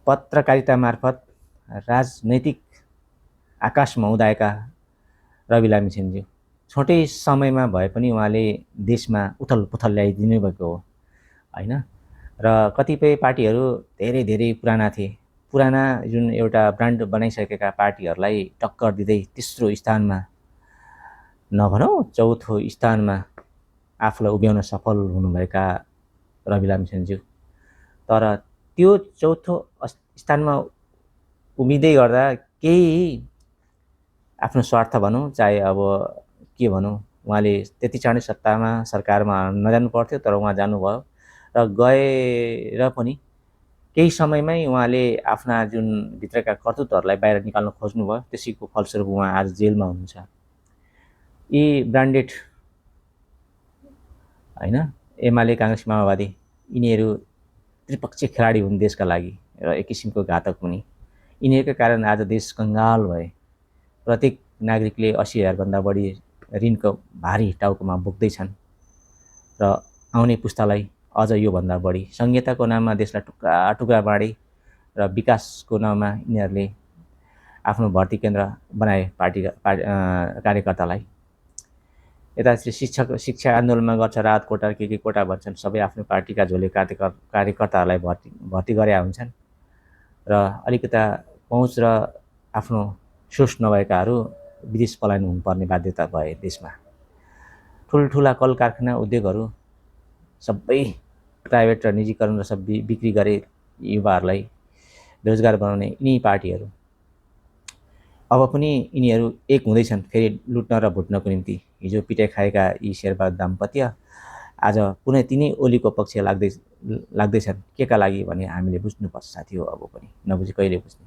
पत्रकारिता मार्फत राजनैतिक आकाशमा उदाएका रवि लामिछानेज्यू छोटै समयमा भए पनि उहाँले देशमा उथलपुथल ल्याइदिनु भएको हो हैन। र कतिपय पार्टीहरू धेरै धेरै पुराना थिए, पुराना जुन एउटा ब्रान्ड बनाइसकेका पार्टीहरूलाई टक्कर दिँदै तेस्रो स्थानमा नभनौँ चौथो स्थानमा आफूलाई उभ्याउन सफल हुनुभएका रवि लामिछानेज्यू, तर त्यो चौथो स्थानमा उभिँदै गर्दा केही आफ्नो स्वार्थ भनौँ चाहे अब के भनौँ, उहाँले त्यति चाँडै सत्तामा सरकारमा नजानु पर्थ्यो, तर उहाँ जानुभयो र गएर पनि केही समयमै उहाँले आफ्ना जुन भित्रका कर्तृत्वहरूलाई बाहिर निकाल्न खोज्नुभयो, त्यसैको फलस्वरूप उहाँ आज जेलमा हुनुहुन्छ। यी ब्रान्डेड हैन एमाले काङ्ग्रेस माओवादी यिनीहरू त्रिपक्षीय खेलाडी हुन् देशका लागि र एक किसिमको घातक हुने। यिनीहरूकै कारण आज देश कङ्गाल भए। प्रत्येक नागरिकले 80,000 भन्दा बढी ऋणको भारी टाउकोमा बोक्दैछन् र आउने पुस्तालाई अझ योभन्दा बढी संहिताको नाममा देशलाई टुक्रा टुक्रा बाँडे र विकासको नाममा यिनीहरूले आफ्नो भर्ती केन्द्र बनाए पार्टीका कार्यकर्तालाई। यताश्री शिक्षा आन्दोलनमा गर्छ राहत कोटा के कोटा भन्छन्, सबै आफ्नो पार्टीका झोले कार्यकर्ताहरूलाई भर्ती गरेका हुन्छन् र अलिकता पहुँच र आफ्नो सोच नभएकाहरू विदेश पलायन हुनुपर्ने बाध्यता भए देशमा। ठुल्ठुला कल कारखाना उद्योगहरू सबै प्राइभेट र निजीकरण र सब बिक्री गरे युवाहरूलाई बेरोजगार बनाउने यिनी पार्टीहरू अब पनि यिनीहरू एक हुँदैछन् फेरि लुट्न र भुट्नको निम्ति। हिजो पिटाइ खाएका यी शेर्पा दाम्पत्य आज पुनः तिनै ओलीको पक्ष लाग्दैछन्। के का लागि भने हामीले बुझ्नुपर्छ साथी हो, अब पनि नबुझी कहिले बुझ्ने।